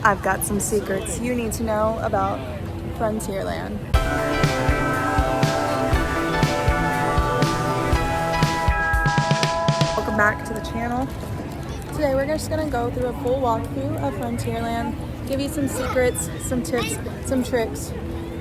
I've got some secrets you need to know about Frontierland. Welcome back to the channel. Today we're just gonna go through a full walkthrough of Frontierland, give you some secrets, some tips, some tricks,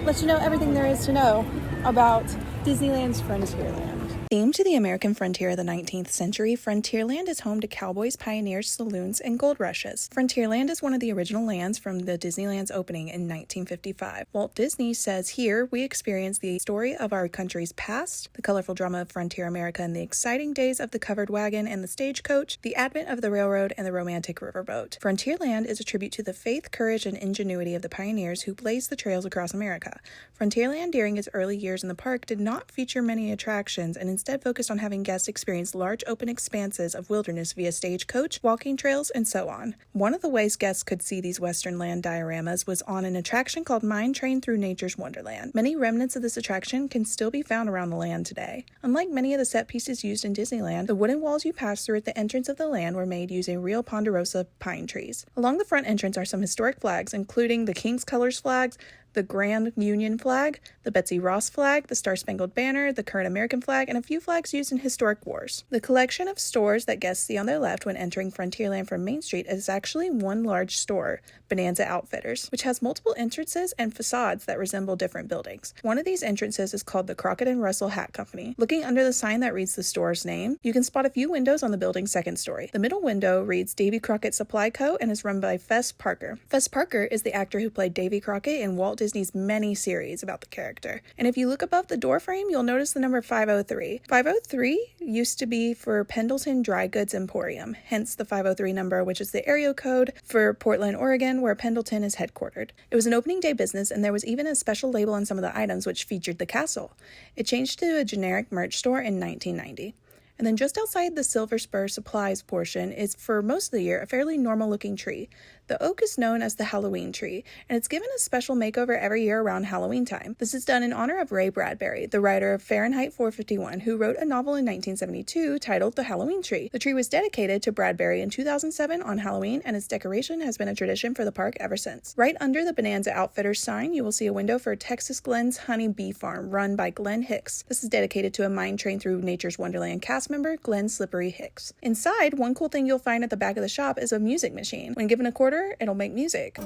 let you know everything there is to know about Disneyland's Frontierland. Themed to the American frontier of the 19th century, Frontierland is home to cowboys, pioneers, saloons, and gold rushes. Frontierland is one of the original lands from the Disneyland's opening in 1955. Walt Disney says, "Here, we experience the story of our country's past, the colorful drama of frontier America, and the exciting days of the covered wagon and the stagecoach, the advent of the railroad, and the romantic riverboat. Frontierland is a tribute to the faith, courage, and ingenuity of the pioneers who blazed the trails across America. Frontierland, during its early years in the park, did not feature many attractions and instead focused on having guests experience large open expanses of wilderness via stagecoach, walking trails, and so on. One of the ways guests could see these Western land dioramas was on an attraction called Mine Train Through Nature's Wonderland. Many remnants of this attraction can still be found around the land today. Unlike many of the set pieces used in Disneyland, the wooden walls you pass through at the entrance of the land were made using real ponderosa pine trees. Along the front entrance are some historic flags, including the King's Colors flags, the Grand Union flag, the Betsy Ross flag, the Star-Spangled Banner, the current American flag, and a few flags used in historic wars. The collection of stores that guests see on their left when entering Frontierland from Main Street is actually one large store, Bonanza Outfitters, which has multiple entrances and facades that resemble different buildings. One of these entrances is called the Crockett and Russell Hat Company. Looking under the sign that reads the store's name, you can spot a few windows on the building's second story. The middle window reads Davy Crockett Supply Co. and is run by Fess Parker. Fess Parker is the actor who played Davy Crockett in Walt Disney's many series about the character. And if you look above the door frame, you'll notice the number 503. 503 used to be for Pendleton Dry Goods Emporium, hence the 503 number, which is the area code for Portland, Oregon, where Pendleton is headquartered. It was an opening day business, and there was even a special label on some of the items which featured the castle. It changed to a generic merch store in 1990. And then just outside the Silver Spur Supplies portion is, for most of the year, a fairly normal-looking tree. The oak is known as the Halloween tree, and it's given a special makeover every year around Halloween time. This is done in honor of Ray Bradbury, the writer of Fahrenheit 451, who wrote a novel in 1972 titled The Halloween Tree. The tree was dedicated to Bradbury in 2007 on Halloween, and its decoration has been a tradition for the park ever since. Right under the Bonanza Outfitters sign, you will see a window for Texas Glen's Honey Bee Farm, run by Glenn Hicks. This is dedicated to a Mine Train Through Nature's Wonderland cast member, Glenn Slippery Hicks. Inside, one cool thing you'll find at the back of the shop is a music machine. When given a quarter, it'll make music.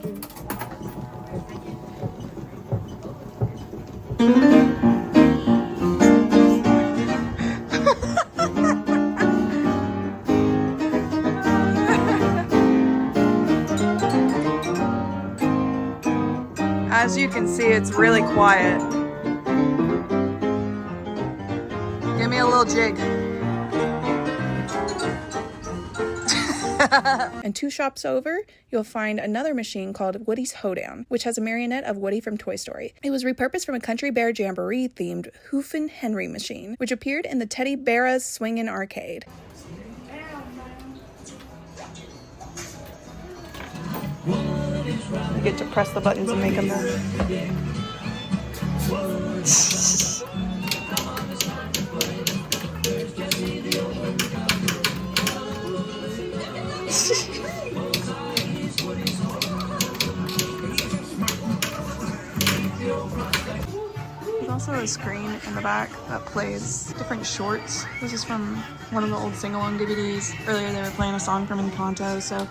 As you can see, it's really quiet. Give me a little jig. And two shops over, you'll find another machine called Woody's Hoedown, which has a marionette of Woody from Toy Story. It was repurposed from a Country Bear Jamboree themed Hoofin' Henry machine, which appeared in the Teddy Bear's Swingin' Arcade. You get to press the buttons and make them move. There's also a screen in the back that plays different shorts. This is from one of the old sing-along DVDs. Earlier they were playing a song from Encanto, so it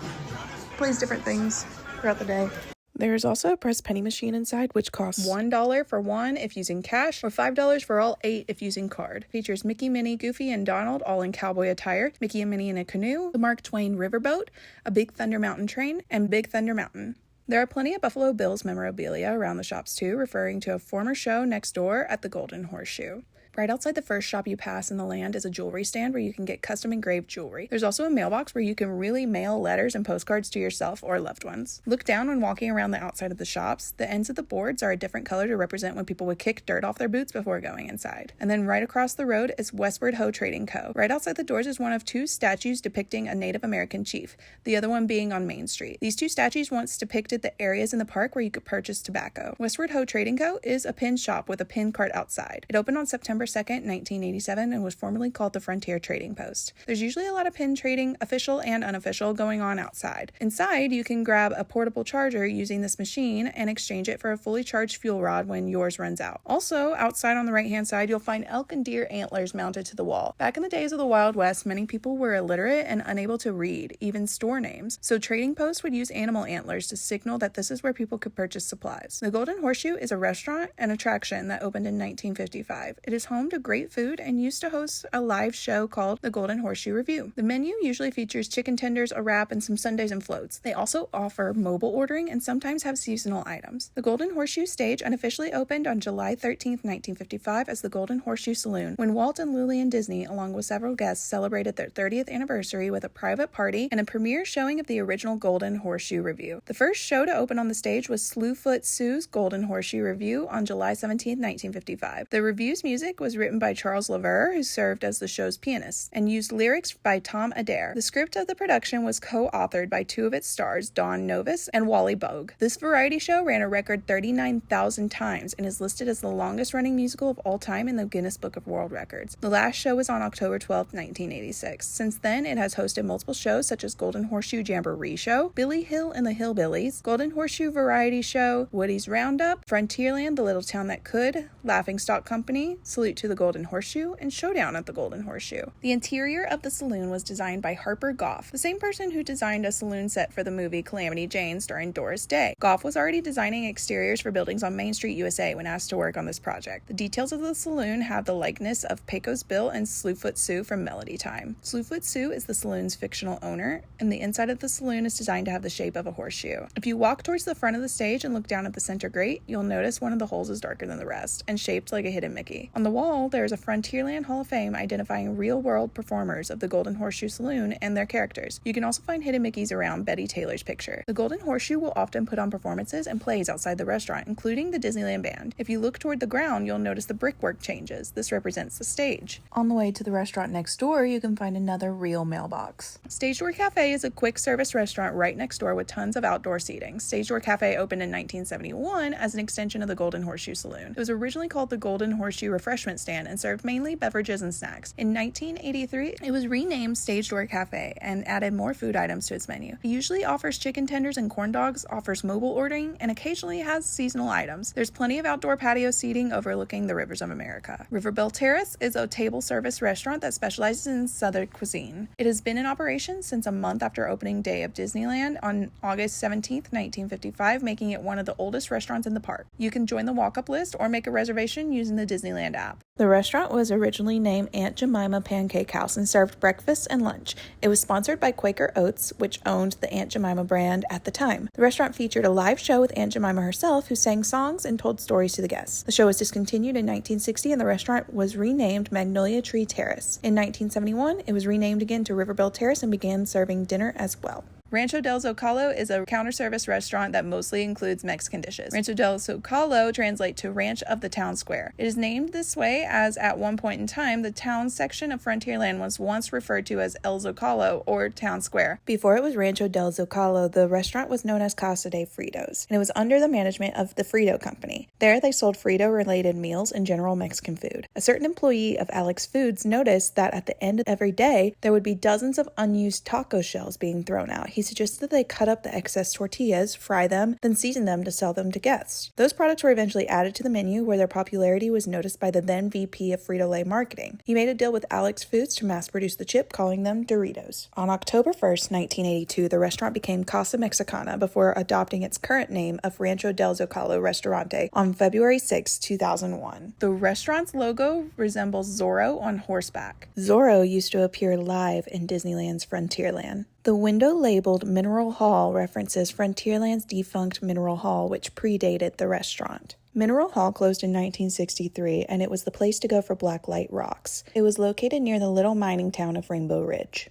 plays different things throughout the day. There's also a press penny machine inside, which costs $1 for one if using cash, or $5 for all 8 if using card. Features Mickey, Minnie, Goofy, and Donald all in cowboy attire, Mickey and Minnie in a canoe, the Mark Twain Riverboat, a Big Thunder Mountain train, and Big Thunder Mountain. There are plenty of Buffalo Bills memorabilia around the shops too, referring to a former show next door at the Golden Horseshoe. Right outside the first shop you pass in the land is a jewelry stand where you can get custom engraved jewelry. There's also a mailbox where you can really mail letters and postcards to yourself or loved ones. Look down when walking around the outside of the shops. The ends of the boards are a different color to represent when people would kick dirt off their boots before going inside. And then right across the road is Westward Ho Trading Co. Right outside the doors is one of 2 statues depicting a Native American chief, the other one being on Main Street. These 2 statues once depicted the areas in the park where you could purchase tobacco. Westward Ho Trading Co. is a pin shop with a pin cart outside. It opened on September November 2nd, 1987, and was formerly called the Frontier Trading Post. There's usually a lot of pin trading, official and unofficial, going on outside. Inside, you can grab a portable charger using this machine and exchange it for a fully charged fuel rod when yours runs out. Also, outside on the right-hand side, you'll find elk and deer antlers mounted to the wall. Back in the days of the Wild West, many people were illiterate and unable to read, even store names, so trading posts would use animal antlers to signal that this is where people could purchase supplies. The Golden Horseshoe is a restaurant and attraction that opened in 1955. It is home to great food and used to host a live show called the Golden Horseshoe Review. The menu usually features chicken tenders, a wrap, and some sundaes and floats. They also offer mobile ordering and sometimes have seasonal items. The Golden Horseshoe stage unofficially opened on July 13th, 1955 as the Golden Horseshoe Saloon, when Walt and Lillian Disney, along with several guests, celebrated their 30th anniversary with a private party and a premiere showing of the original Golden Horseshoe Review. The first show to open on the stage was Slewfoot Sue's Golden Horseshoe Review on July 17, 1955. The review's music was written by Charles Lever, who served as the show's pianist, and used lyrics by Tom Adair. The script of the production was co-authored by two of its stars, Don Novis and Wally Bogue. This variety show ran a record 39,000 times and is listed as the longest-running musical of all time in the Guinness Book of World Records. The last show was on October 12, 1986. Since then, it has hosted multiple shows such as Golden Horseshoe Jamboree Show, Billy Hill and the Hillbillies, Golden Horseshoe Variety Show, Woody's Roundup, Frontierland, The Little Town That Could, Laughingstock Company, Salute to the Golden Horseshoe, and Showdown at the Golden Horseshoe. The interior of the saloon was designed by Harper Goff, the same person who designed a saloon set for the movie Calamity Jane starring Doris Day. Goff was already designing exteriors for buildings on Main Street, USA when asked to work on this project. The details of the saloon have the likeness of Pecos Bill and Slewfoot Sue from Melody Time. Slewfoot Sue is the saloon's fictional owner, and the inside of the saloon is designed to have the shape of a horseshoe. If you walk towards the front of the stage and look down at the center grate, you'll notice one of the holes is darker than the rest and shaped like a hidden Mickey. On the wall, there is a Frontierland Hall of Fame identifying real-world performers of the Golden Horseshoe Saloon and their characters. You can also find hidden Mickeys around Betty Taylor's picture. The Golden Horseshoe will often put on performances and plays outside the restaurant, including the Disneyland Band. If you look toward the ground, you'll notice the brickwork changes. This represents the stage. On the way to the restaurant next door, you can find another real mailbox. Stage Door Cafe is a quick service restaurant right next door with tons of outdoor seating. Stage Door Cafe opened in 1971 as an extension of the Golden Horseshoe Saloon. It was originally called the Golden Horseshoe Refreshment Stand and served mainly beverages and snacks. In 1983, it was renamed Stage Door Cafe and added more food items to its menu. It usually offers chicken tenders and corn dogs, offers mobile ordering, and occasionally has seasonal items. There's plenty of outdoor patio seating overlooking the rivers of America. Riverboat Terrace is a table service restaurant that specializes in Southern cuisine. It has been in operation since a month after opening day of Disneyland on August 17, 1955, making it one of the oldest restaurants in the park. You can join the walk-up list or make a reservation using the Disneyland app. The restaurant was originally named Aunt Jemima Pancake House and served breakfast and lunch. It was sponsored by Quaker Oats, which owned the Aunt Jemima brand at the time. The restaurant featured a live show with Aunt Jemima herself, who sang songs and told stories to the guests. The show was discontinued in 1960 and the restaurant was renamed Magnolia Tree Terrace. In 1971, it was renamed again to Riverboat Terrace and began serving dinner as well. Rancho del Zocalo is a counter-service restaurant that mostly includes Mexican dishes. Rancho del Zocalo translates to Ranch of the Town Square. It is named this way as at one point in time, the town section of Frontierland was once referred to as El Zocalo or Town Square. Before it was Rancho del Zocalo, the restaurant was known as Casa de Fritos, and it was under the management of the Frito Company. There, they sold Frito-related meals and general Mexican food. A certain employee of Alex Foods noticed that at the end of every day, there would be dozens of unused taco shells being thrown out. He suggested they cut up the excess tortillas, fry them, then season them to sell them to guests. Those products were eventually added to the menu, where their popularity was noticed by the then VP of Frito-Lay marketing. He made a deal with Alex Foods to mass-produce the chip, calling them Doritos. On October 1st, 1982, the restaurant became Casa Mexicana before adopting its current name of Rancho del Zocalo Restaurante on February 6, 2001. The restaurant's logo resembles Zorro on horseback. Zorro used to appear live in Disneyland's Frontierland. The window labeled Mineral Hall references Frontierland's defunct Mineral Hall, which predated the restaurant. Mineral Hall closed in 1963, and it was the place to go for blacklight rocks. It was located near the little mining town of Rainbow Ridge.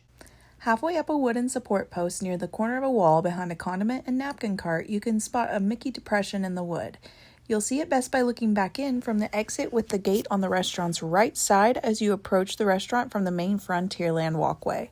Halfway up a wooden support post near the corner of a wall behind a condiment and napkin cart, you can spot a Mickey depression in the wood. You'll see it best by looking back in from the exit with the gate on the restaurant's right side as you approach the restaurant from the main Frontierland walkway.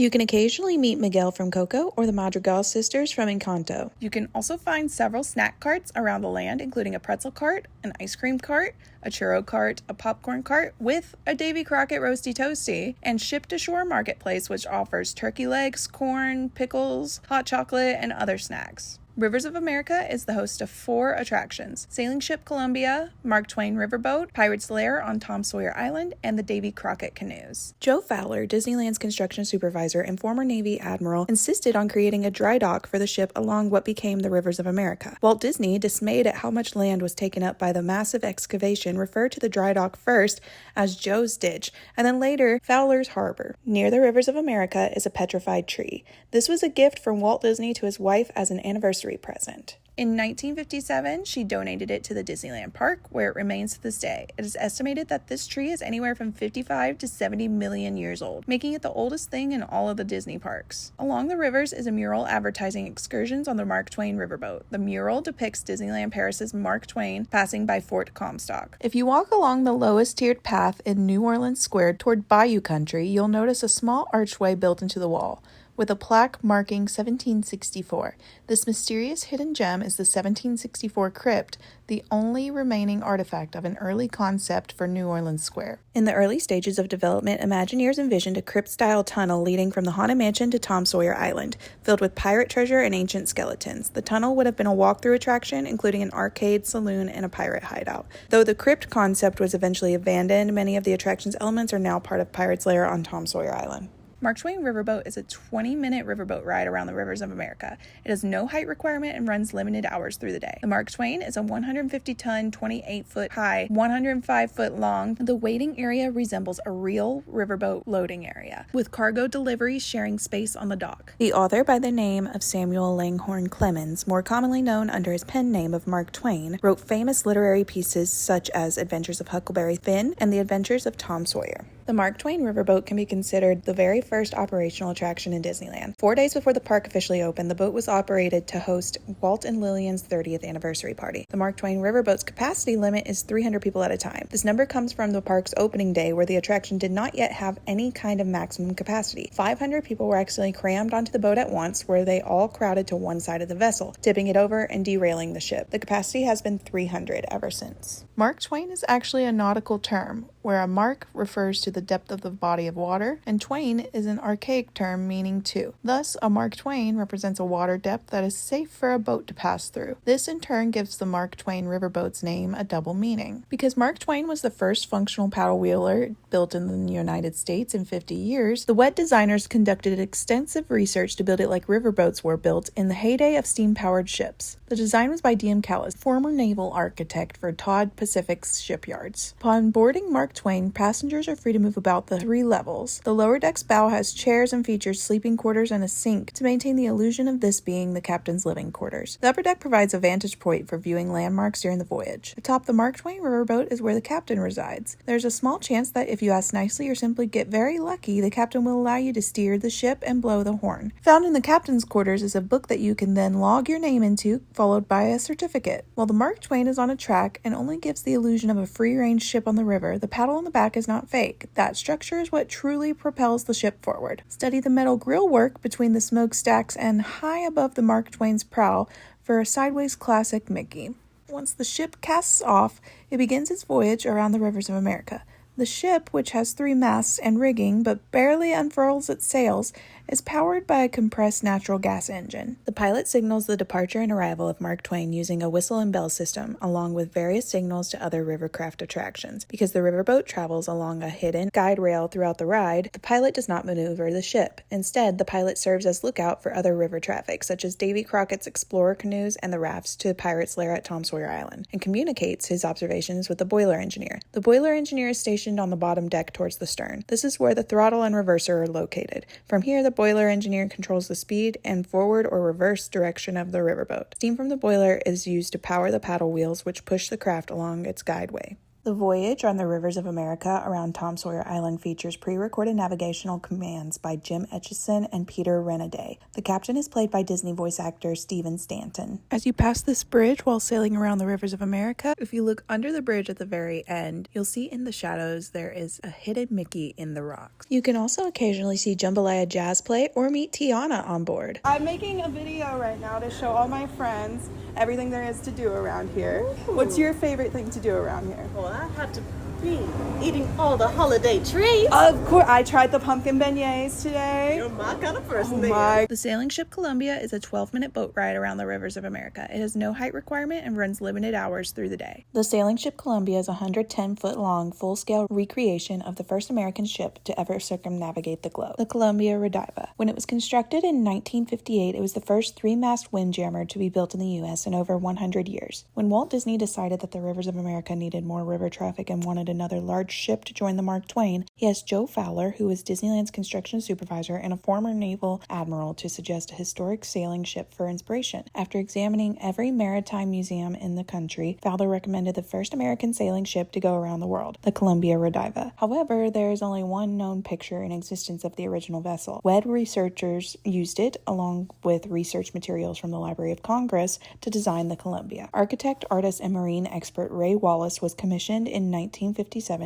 You can occasionally meet Miguel from Coco or the Madrigal sisters from Encanto. You can also find several snack carts around the land, including a pretzel cart, an ice cream cart, a churro cart, a popcorn cart with a Davy Crockett Roasty Toasty, and Ship-to-Shore Marketplace, which offers turkey legs, corn, pickles, hot chocolate, and other snacks. Rivers of America is the host of 4 attractions: Sailing Ship Columbia, Mark Twain Riverboat, Pirates Lair on Tom Sawyer Island, and the Davy Crockett Canoes. Joe Fowler, Disneyland's construction supervisor and former Navy admiral, insisted on creating a dry dock for the ship along what became the Rivers of America. Walt Disney, dismayed at how much land was taken up by the massive excavation, referred to the dry dock first as Joe's Ditch, and then later Fowler's Harbor. Near the Rivers of America is a petrified tree. This was a gift from Walt Disney to his wife as an anniversary present. In 1957, she donated it to the Disneyland Park, where it remains to this day. It is estimated that this tree is anywhere from 55 to 70 million years old, making it the oldest thing in all of the Disney parks. Along the rivers is a mural advertising excursions on the Mark Twain Riverboat. The mural depicts Disneyland Paris's Mark Twain passing by Fort Comstock. If you walk along the lowest tiered path in New Orleans Square toward Bayou Country, you'll notice a small archway built into the wall, with a plaque marking 1764. This mysterious hidden gem is the 1764 crypt, the only remaining artifact of an early concept for New Orleans Square. In the early stages of development, Imagineers envisioned a crypt-style tunnel leading from the Haunted Mansion to Tom Sawyer Island, filled with pirate treasure and ancient skeletons. The tunnel would have been a walk-through attraction, including an arcade, saloon, and a pirate hideout. Though the crypt concept was eventually abandoned, many of the attraction's elements are now part of Pirates Lair on Tom Sawyer Island. Mark Twain Riverboat is a 20-minute riverboat ride around the rivers of America. It has no height requirement and runs limited hours through the day. The Mark Twain is a 150-ton, 28-foot high, 105-foot long. The waiting area resembles a real riverboat loading area, with cargo deliveries sharing space on the dock. The author, by the name of Samuel Langhorne Clemens, more commonly known under his pen name of Mark Twain, wrote famous literary pieces such as Adventures of Huckleberry Finn and The Adventures of Tom Sawyer. The Mark Twain Riverboat can be considered the very first operational attraction in Disneyland. 4 days before the park officially opened, the boat was operated to host Walt and Lillian's 30th anniversary party. The Mark Twain Riverboat's capacity limit is 300 people at a time. This number comes from the park's opening day, where the attraction did not yet have any kind of maximum capacity. 500 people were actually crammed onto the boat at once, where they all crowded to one side of the vessel, tipping it over and derailing the ship. The capacity has been 300 ever since. Mark Twain is actually a nautical term, where a mark refers to the depth of the body of water, and Twain is an archaic term meaning two. Thus, a Mark Twain represents a water depth that is safe for a boat to pass through. This in turn gives the Mark Twain Riverboat's name a double meaning. Because Mark Twain was the first functional paddle wheeler built in the United States in 50 years, the WET designers conducted extensive research to build it like riverboats were built in the heyday of steam-powered ships. The design was by D.M. Callis, former naval architect for Todd Pacific's shipyards. Upon boarding Mark Twain, passengers are free to move about the 3 levels. The lower deck's bow has chairs and features sleeping quarters and a sink to maintain the illusion of this being the captain's living quarters. The upper deck provides a vantage point for viewing landmarks during the voyage. Atop the Mark Twain Riverboat is where the captain resides. There's a small chance that if you ask nicely or simply get very lucky, the captain will allow you to steer the ship and blow the horn. Found in the captain's quarters is a book that you can then log your name into, followed by a certificate. While the Mark Twain is on a track and only gives the illusion of a free-range ship on the river, the paddle on the back is not fake. That structure is what truly propels the ship forward. Study the metal grille work between the smokestacks and high above the Mark Twain's prow for a sideways classic Mickey. Once the ship casts off, it begins its voyage around the rivers of America. The ship, which has 3 masts and rigging but barely unfurls its sails, is powered by a compressed natural gas engine. The pilot signals the departure and arrival of Mark Twain using a whistle and bell system, along with various signals to other rivercraft attractions. Because the riverboat travels along a hidden guide rail throughout the ride, the pilot does not maneuver the ship. Instead, the pilot serves as lookout for other river traffic, such as Davy Crockett's Explorer canoes and the rafts to Pirates Lair at Tom Sawyer Island, and communicates his observations with the boiler engineer. The boiler engineer is stationed on the bottom deck towards the stern. This is where the throttle and reverser are located. From here, the boiler engineer controls the speed and forward or reverse direction of the riverboat. Steam from the boiler is used to power the paddle wheels, which push the craft along its guideway. The voyage on the rivers of America around Tom Sawyer Island features pre-recorded navigational commands by Jim Etchison and Peter Renaday. The captain is played by Disney voice actor Stephen Stanton. As you pass this bridge while sailing around the rivers of America, if you look under the bridge at the very end, you'll see in the shadows there is a hidden Mickey in the rocks. You can also occasionally see Jambalaya Jazz play or meet Tiana on board. I'm making a video right now to show all my friends everything there is to do around here. Ooh. What's your favorite thing to do around here? Well, I had to be eating all the holiday treats. Of course, I tried the pumpkin beignets today. You're my kind of person. The sailing ship Columbia is a 12-minute boat ride around the rivers of America. It has no height requirement and runs limited hours through the day. The sailing ship Columbia is a 110-foot-long, full-scale recreation of the first American ship to ever circumnavigate the globe, the Columbia Rediva. When it was constructed in 1958, it was the first 3-mast windjammer to be built in the U.S. in over 100 years. When Walt Disney decided that the rivers of America needed more river traffic and wanted another large ship to join the Mark Twain, he asked Joe Fowler, who was Disneyland's construction supervisor and a former naval admiral, to suggest a historic sailing ship for inspiration. After examining every maritime museum in the country, Fowler recommended the first American sailing ship to go around the world, the Columbia Rediva. However, there is only one known picture in existence of the original vessel. WED researchers used it, along with research materials from the Library of Congress, to design the Columbia. Architect, artist, and marine expert Ray Wallace was commissioned in 1957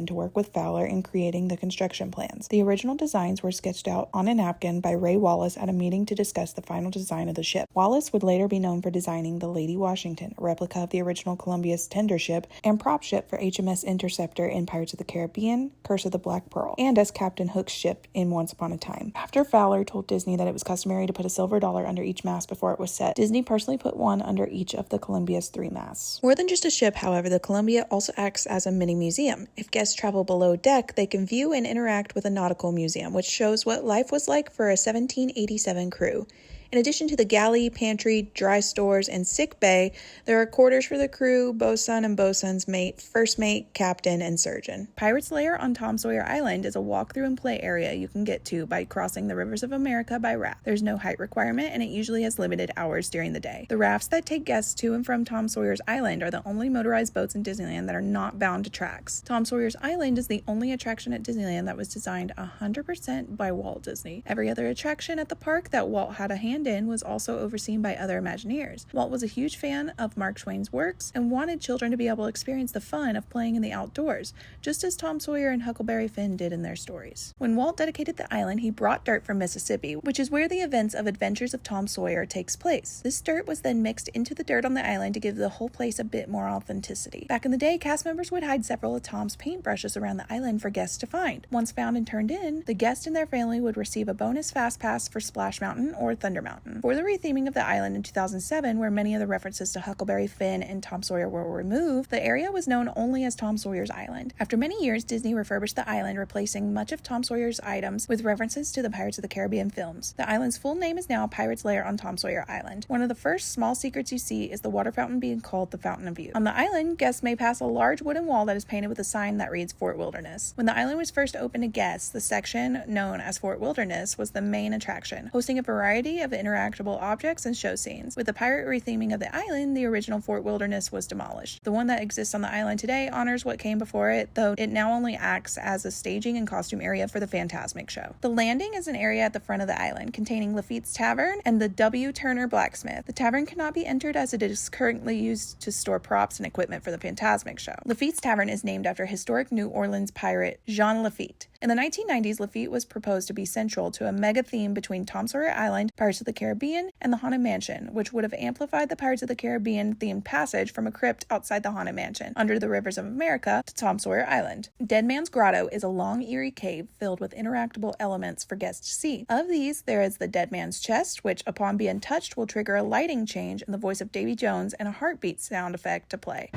to work with Fowler in creating the construction plans. The original designs were sketched out on a napkin by Ray Wallace at a meeting to discuss the final design of the ship. Wallace would later be known for designing the Lady Washington, a replica of the original Columbia's tender ship and prop ship for HMS Interceptor in Pirates of the Caribbean, Curse of the Black Pearl, and as Captain Hook's ship in Once Upon a Time. After Fowler told Disney that it was customary to put a silver dollar under each mast before it was set, Disney personally put one under each of the Columbia's 3 masts. More than just a ship, however, the Columbia also acts as a mini museum. If guests travel below deck, they can view and interact with a nautical museum, which shows what life was like for a 1787 crew. In addition to the galley, pantry, dry stores, and sick bay, there are quarters for the crew, bosun and bosun's mate, first mate, captain, and surgeon. Pirate's Lair on Tom Sawyer Island is a walk-through and play area you can get to by crossing the rivers of America by raft. There's no height requirement, and it usually has limited hours during the day. The rafts that take guests to and from Tom Sawyer's Island are the only motorized boats in Disneyland that are not bound to tracks. Tom Sawyer's Island is the only attraction at Disneyland that was designed 100% by Walt Disney. Every other attraction at the park that Walt had a hand in was also overseen by other Imagineers. Walt was a huge fan of Mark Twain's works and wanted children to be able to experience the fun of playing in the outdoors, just as Tom Sawyer and Huckleberry Finn did in their stories. When Walt dedicated the island, he brought dirt from Mississippi, which is where the events of Adventures of Tom Sawyer takes place. This dirt was then mixed into the dirt on the island to give the whole place a bit more authenticity. Back in the day, cast members would hide several of Tom's paintbrushes around the island for guests to find. Once found and turned in, the guest and their family would receive a bonus fast pass for Splash Mountain or Thunder Mountain. For the retheming of the island in 2007, where many of the references to Huckleberry Finn and Tom Sawyer were removed, the area was known only as Tom Sawyer's Island. After many years, Disney refurbished the island, replacing much of Tom Sawyer's items with references to the Pirates of the Caribbean films. The island's full name is now Pirate's Lair on Tom Sawyer Island. One of the first small secrets you see is the water fountain being called the Fountain of Youth. On the island, guests may pass a large wooden wall that is painted with a sign that reads Fort Wilderness. When the island was first opened to guests, the section known as Fort Wilderness was the main attraction, hosting a variety of interactable objects and show scenes. With the pirate retheming of the island, the original Fort Wilderness was demolished. The one that exists on the island today honors what came before it, though it now only acts as a staging and costume area for the Fantasmic show. The Landing is an area at the front of the island containing Lafitte's Tavern and the W. Turner Blacksmith. The tavern cannot be entered as it is currently used to store props and equipment for the Fantasmic show. Lafitte's Tavern is named after historic New Orleans pirate Jean Lafitte. In the 1990s, Lafitte was proposed to be central to a mega theme between Tom Sawyer Island, Pirates of the Caribbean, and the Haunted Mansion, which would have amplified the Pirates of the Caribbean themed passage from a crypt outside the Haunted Mansion, under the rivers of America, to Tom Sawyer Island. Dead Man's Grotto is a long, eerie cave filled with interactable elements for guests to see. Of these, there is the Dead Man's Chest, which, upon being touched, will trigger a lighting change and the voice of Davy Jones and a heartbeat sound effect to play.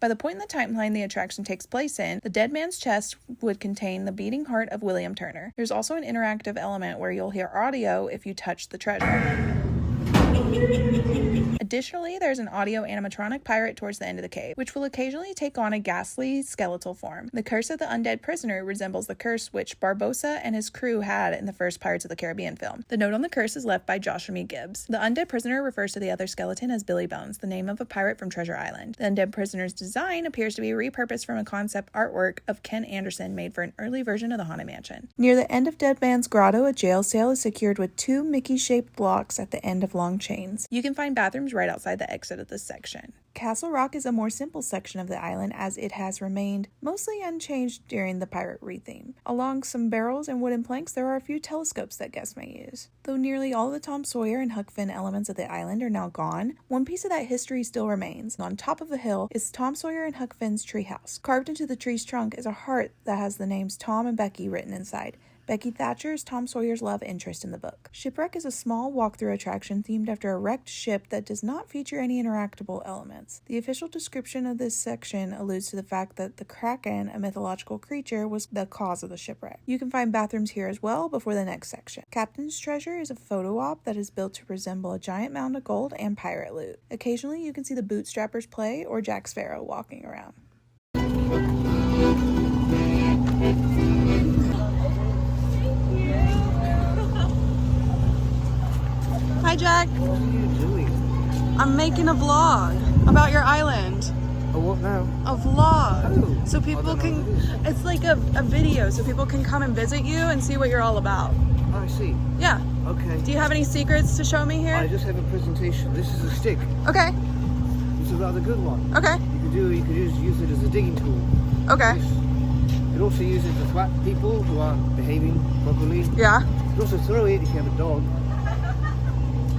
By the point in the timeline the attraction takes place in, the Dead Man's Chest would contain the beating heart of William Turner. There's also an interactive element where you'll hear audio if you touch the treasure. Additionally, there's an audio animatronic pirate towards the end of the cave, which will occasionally take on a ghastly skeletal form. The curse of the undead prisoner resembles the curse which Barbossa and his crew had in the first Pirates of the Caribbean film. The note on the curse is left by Joshua Gibbs. The undead prisoner refers to the other skeleton as Billy Bones, the name of a pirate from Treasure Island. The undead prisoner's design appears to be repurposed from a concept artwork of Ken Anderson made for an early version of the Haunted Mansion. Near the end of Dead Man's Grotto, a jail cell is secured with 2 Mickey-shaped blocks at the end of long chains. You can find bathrooms right outside the exit of this section. Castle Rock is a more simple section of the island as it has remained mostly unchanged during the pirate retheme. Along some barrels and wooden planks there are a few telescopes that guests may use. Though nearly all the Tom Sawyer and Huck Finn elements of the island are now gone, one piece of that history still remains. On top of the hill is Tom Sawyer and Huck Finn's treehouse. Carved into the tree's trunk is a heart that has the names Tom and Becky written inside. Becky Thatcher is Tom Sawyer's love interest in the book. Shipwreck is a small walkthrough attraction themed after a wrecked ship that does not feature any interactable elements. The official description of this section alludes to the fact that the Kraken, a mythological creature, was the cause of the shipwreck. You can find bathrooms here as well before the next section. Captain's Treasure is a photo op that is built to resemble a giant mound of gold and pirate loot. Occasionally you can see the bootstrappers play or Jack Sparrow walking around. Hi, Jack. What are you doing? I'm making a vlog about your island. Oh, what now? A vlog. Oh, So people can, it's like a video, so people can come and visit you and see what you're all about. Oh, I see. Yeah. Okay. Do you have any secrets to show me here? I just have a presentation. This is a stick. Okay. It's a rather good one. Okay. You could use it as a digging tool. Okay. You could also use it to thwap people who aren't behaving properly. Yeah. You could also throw it if you have a dog.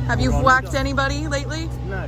Have you Or on a whacked dog. anybody lately? No.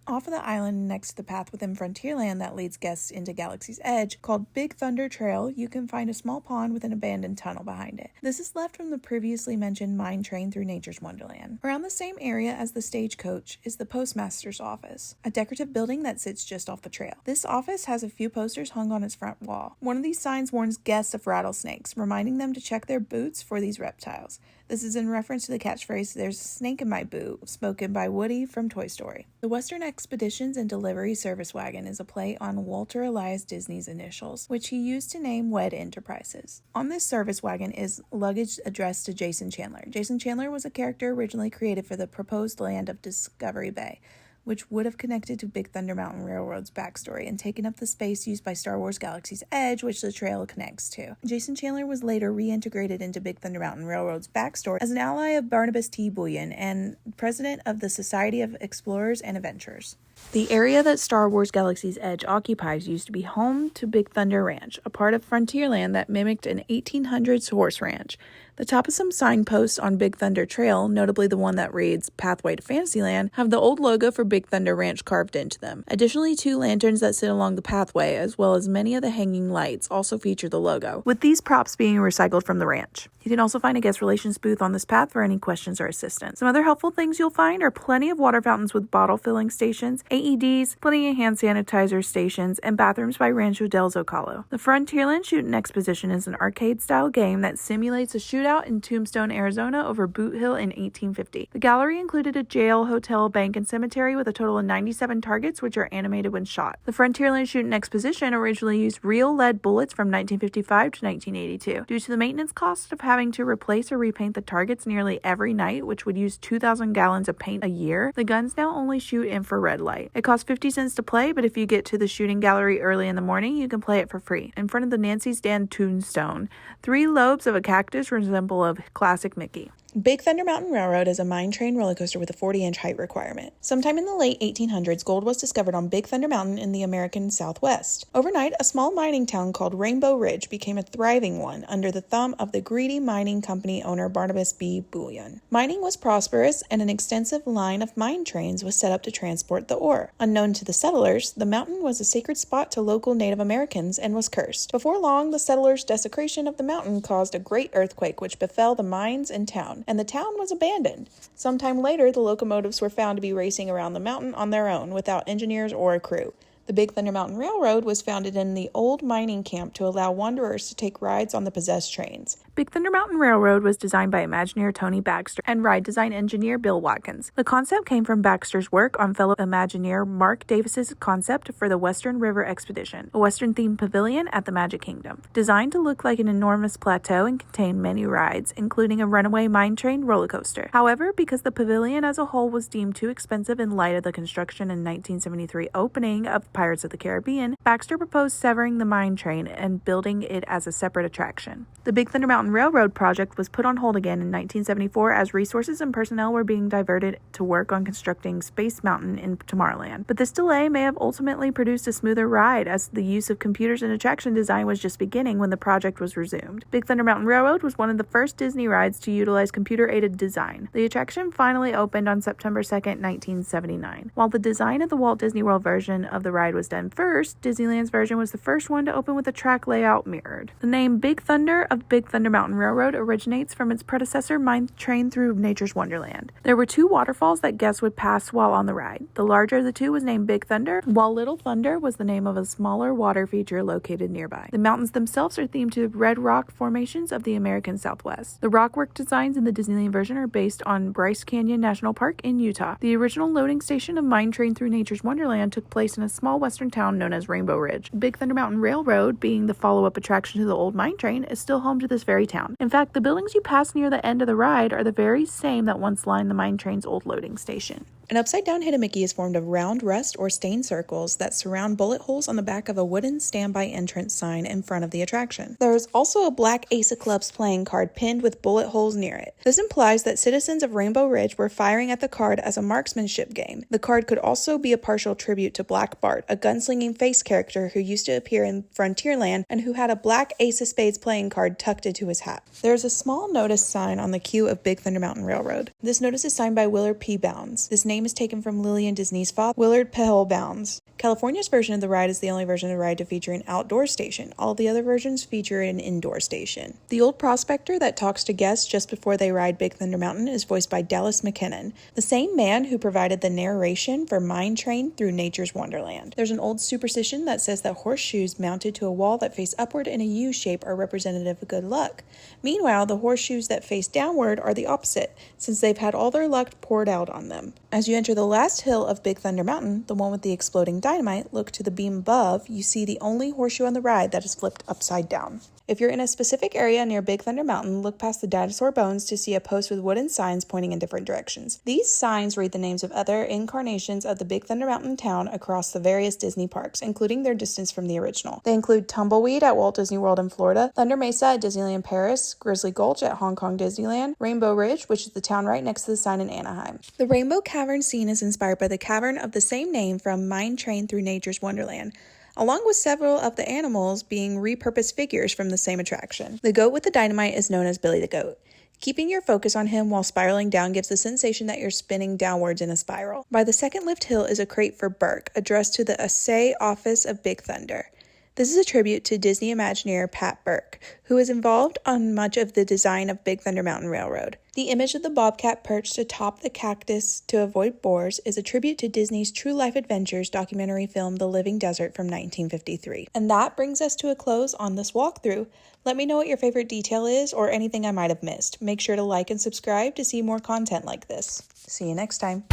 Off of the island next to the path within Frontierland that leads guests into Galaxy's Edge, called Big Thunder Trail, you can find a small pond with an abandoned tunnel behind it. This is left from the previously mentioned mine train through Nature's Wonderland. Around the same area as the stagecoach is the postmaster's office, a decorative building that sits just off the trail. This office has a few posters hung on its front wall. One of these signs warns guests of rattlesnakes, reminding them to check their boots for these reptiles. This is in reference to the catchphrase, "There's a snake in my boot," spoken by Woody from Toy Story. The Western Expeditions and Delivery Service Wagon is a play on Walter Elias Disney's initials, which he used to name WED Enterprises. On this service wagon is luggage addressed to Jason Chandler. Jason Chandler was a character originally created for the proposed land of Discovery Bay, which would have connected to Big Thunder Mountain Railroad's backstory and taken up the space used by Star Wars Galaxy's Edge, which the trail connects to. Jason Chandler was later reintegrated into Big Thunder Mountain Railroad's backstory as an ally of Barnabas T. Bullion and president of the Society of Explorers and Adventurers. The area that Star Wars Galaxy's Edge occupies used to be home to Big Thunder Ranch, a part of Frontierland that mimicked an 1800s horse ranch. The top of some signposts on Big Thunder Trail, notably the one that reads Pathway to Fantasyland, have the old logo for Big Thunder Ranch carved into them. Additionally, 2 lanterns that sit along the pathway, as well as many of the hanging lights, also feature the logo, with these props being recycled from the ranch. You can also find a guest relations booth on this path for any questions or assistance. Some other helpful things you'll find are plenty of water fountains with bottle filling stations, AEDs, plenty of hand sanitizer stations, and bathrooms by Rancho del Zocalo. The Frontierland Shootin' Exposition is an arcade-style game that simulates a shootout in Tombstone, Arizona over Boot Hill in 1850. The gallery included a jail, hotel, bank, and cemetery with a total of 97 targets which are animated when shot. The Frontierland Shootin' Exposition originally used real lead bullets from 1955 to 1982. Due to the maintenance cost of having to replace or repaint the targets nearly every night, which would use 2,000 gallons of paint a year, the guns now only shoot infrared light. It costs 50 cents to play, but if you get to the shooting gallery early in the morning, you can play it for free. In front of the Nancy's Dan Tombstone, 3 lobes of a cactus resemble a classic Mickey. Big Thunder Mountain Railroad is a mine train roller coaster with a 40-inch height requirement. Sometime in the late 1800s, gold was discovered on Big Thunder Mountain in the American Southwest. Overnight, a small mining town called Rainbow Ridge became a thriving one under the thumb of the greedy mining company owner Barnabas B. Bullion. Mining was prosperous, and an extensive line of mine trains was set up to transport the ore. Unknown to the settlers, the mountain was a sacred spot to local Native Americans and was cursed. Before long, the settlers' desecration of the mountain caused a great earthquake which befell the mines and town, and the town was abandoned. Sometime later, the locomotives were found to be racing around the mountain on their own without engineers or a crew. The Big Thunder Mountain Railroad was founded in the old mining camp to allow wanderers to take rides on the possessed trains. Big Thunder Mountain Railroad was designed by Imagineer Tony Baxter and ride design engineer Bill Watkins. The concept came from Baxter's work on fellow Imagineer Mark Davis's concept for the Western River Expedition, a Western-themed pavilion at the Magic Kingdom, designed to look like an enormous plateau and contain many rides, including a runaway mine train roller coaster. However, because the pavilion as a whole was deemed too expensive in light of the construction in 1973 opening of Pirates of the Caribbean, Baxter proposed severing the mine train and building it as a separate attraction. The Big Thunder Mountain Railroad project was put on hold again in 1974 as resources and personnel were being diverted to work on constructing Space Mountain in Tomorrowland. But this delay may have ultimately produced a smoother ride, as the use of computers in attraction design was just beginning when the project was resumed. Big Thunder Mountain Railroad was one of the first Disney rides to utilize computer-aided design. The attraction finally opened on September 2, 1979. While the design of the Walt Disney World version of the ride was done first, Disneyland's version was the first one to open with a track layout mirrored. The name Big Thunder of Big Thunder Mountain Railroad originates from its predecessor Mine Train Through Nature's Wonderland. There were two waterfalls that guests would pass while on the ride. The larger of the two was named Big Thunder, while Little Thunder was the name of a smaller water feature located nearby. The mountains themselves are themed to red rock formations of the American Southwest. The rockwork designs in the Disneyland version are based on Bryce Canyon National Park in Utah. The original loading station of Mine Train Through Nature's Wonderland took place in a small western town known as Rainbow Ridge. Big Thunder Mountain Railroad, being the follow-up attraction to the old mine train, is still home to this very town. In fact, the buildings you pass near the end of the ride are the very same that once lined the mine train's old loading station. An upside-down hidden Mickey is formed of round rust or stained circles that surround bullet holes on the back of a wooden standby entrance sign in front of the attraction. There is also a black Ace of Clubs playing card pinned with bullet holes near it. This implies that citizens of Rainbow Ridge were firing at the card as a marksmanship game. The card could also be a partial tribute to Black Bart, a gunslinging face character who used to appear in Frontierland and who had a black Ace of Spades playing card tucked into his hat. There is a small notice sign on the queue of Big Thunder Mountain Railroad. This notice is signed by Willard P. Bounds. This name is taken from Lillian Disney's father, Willard P. Bounds. California's version of the ride is the only version of the ride to feature an outdoor station. All the other versions feature an indoor station. The old prospector that talks to guests just before they ride Big Thunder Mountain is voiced by Dallas McKinnon, the same man who provided the narration for Mine Train Through Nature's Wonderland. There's an old superstition that says that horseshoes mounted to a wall that face upward in a U shape are representative of good luck. Meanwhile, the horseshoes that face downward are the opposite, since they've had all their luck poured out on them. As you enter the last hill of Big Thunder Mountain, the one with the exploding dynamite, look to the beam above, you see the only horseshoe on the ride that is flipped upside down. If you're in a specific area near Big Thunder Mountain, look past the dinosaur bones to see a post with wooden signs pointing in different directions. These signs read the names of other incarnations of the Big Thunder Mountain town across the various Disney parks, including their distance from the original. They include Tumbleweed at Walt Disney World in Florida, Thunder Mesa at Disneyland Paris, Grizzly Gulch at Hong Kong Disneyland, Rainbow Ridge, which is the town right next to the sign in Anaheim. The Rainbow Cavern scene is inspired by the cavern of the same name from Mine Train Through Nature's Wonderland, along with several of the animals being repurposed figures from the same attraction. The goat with the dynamite is known as Billy the Goat. Keeping your focus on him while spiraling down gives the sensation that you're spinning downwards in a spiral. By the second lift hill is a crate for Burke, addressed to the Assay Office of Big Thunder. This is a tribute to Disney Imagineer Pat Burke, who is involved on much of the design of Big Thunder Mountain Railroad. The image of the bobcat perched atop the cactus to avoid boars is a tribute to Disney's True Life Adventures documentary film The Living Desert from 1953. And that brings us to a close on this walkthrough. Let me know what your favorite detail is or anything I might have missed. Make sure to like and subscribe to see more content like this. See you next time.